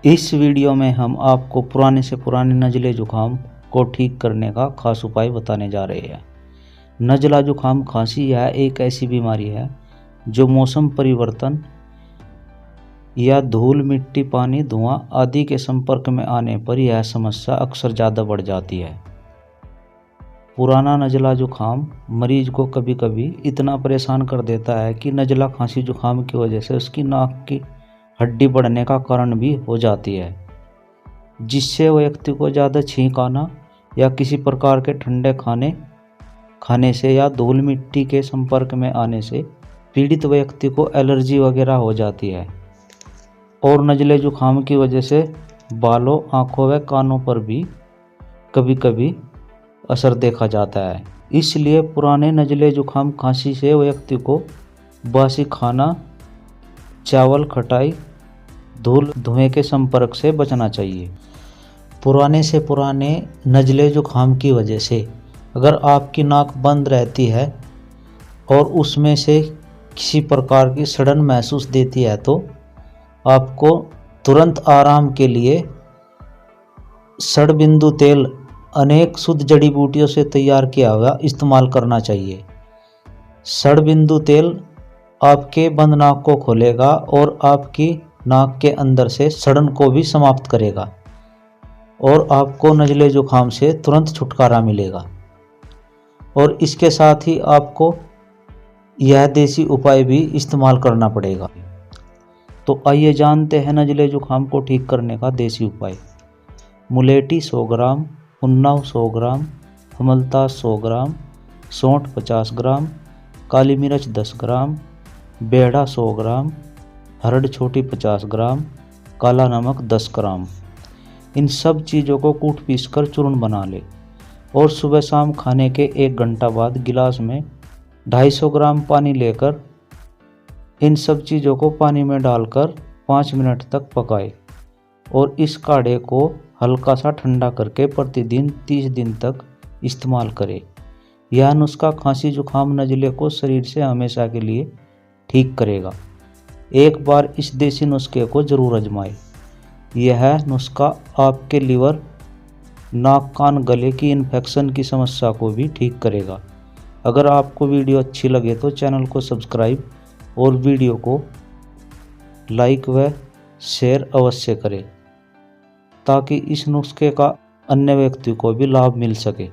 इस वीडियो में हम आपको पुराने से पुराने नज़ले जुकाम को ठीक करने का खास उपाय बताने जा रहे हैं। नज़ला जुकाम खांसी यह एक ऐसी बीमारी है जो मौसम परिवर्तन या धूल मिट्टी पानी धुआं आदि के संपर्क में आने पर यह समस्या अक्सर ज़्यादा बढ़ जाती है। पुराना नज़ला जुकाम मरीज को कभी कभी इतना परेशान कर देता है कि नज़ला खांसी जुकाम की वजह से उसकी नाक की हड्डी बढ़ने का कारण भी हो जाती है, जिससे व्यक्ति को ज़्यादा छींक आना या किसी प्रकार के ठंडे खाने से या धूल मिट्टी के संपर्क में आने से पीड़ित व्यक्ति को एलर्जी वगैरह हो जाती है। और नज़ले जुकाम की वजह से बालों, आँखों व कानों पर भी कभी कभी असर देखा जाता है। इसलिए पुराने नज़ले जुकाम खांसी से व्यक्ति को बासी खाना, चावल, खटाई, धूल धुएं के संपर्क से बचना चाहिए। पुराने से पुराने नज़ले जुकाम की वजह से अगर आपकी नाक बंद रहती है और उसमें से किसी प्रकार की सड़न महसूस देती है तो आपको तुरंत आराम के लिए षडबिंदु तेल अनेक शुद्ध जड़ी बूटियों से तैयार किया हुआ इस्तेमाल करना चाहिए। षडबिंदु तेल आपके बंद नाक को खोलेगा और आपकी नाक के अंदर से सड़न को भी समाप्त करेगा और आपको नज़ले जुकाम से तुरंत छुटकारा मिलेगा। और इसके साथ ही आपको यह देसी उपाय भी इस्तेमाल करना पड़ेगा। तो आइए जानते हैं नज़ले जुकाम को ठीक करने का देसी उपाय। मुलेठी 100 ग्राम, उन्नाव 100 ग्राम, अमलतास 100 ग्राम, सौंठ 50 ग्राम, काली मिर्च 10 ग्राम, बेड़ा 100 ग्राम, हरड़ छोटी 50 ग्राम, काला नमक 10 ग्राम। इन सब चीज़ों को कूट पीस कर चूर्ण बना ले और सुबह शाम खाने के 1 घंटा बाद गिलास में 250 ग्राम पानी लेकर इन सब चीज़ों को पानी में डालकर 5 मिनट तक पकाए और इस काढ़े को हल्का सा ठंडा करके प्रतिदिन 30 दिन तक इस्तेमाल करें। यह नुस्खा खांसी जुकाम नज़ले को शरीर से हमेशा के लिए ठीक करेगा। एक बार इस देसी नुस्खे को ज़रूर आजमाएं। यह नुस्खा आपके लीवर, नाक, कान, गले की इन्फेक्शन की समस्या को भी ठीक करेगा। अगर आपको वीडियो अच्छी लगे तो चैनल को सब्सक्राइब और वीडियो को लाइक व शेयर अवश्य करें ताकि इस नुस्खे का अन्य व्यक्ति को भी लाभ मिल सके।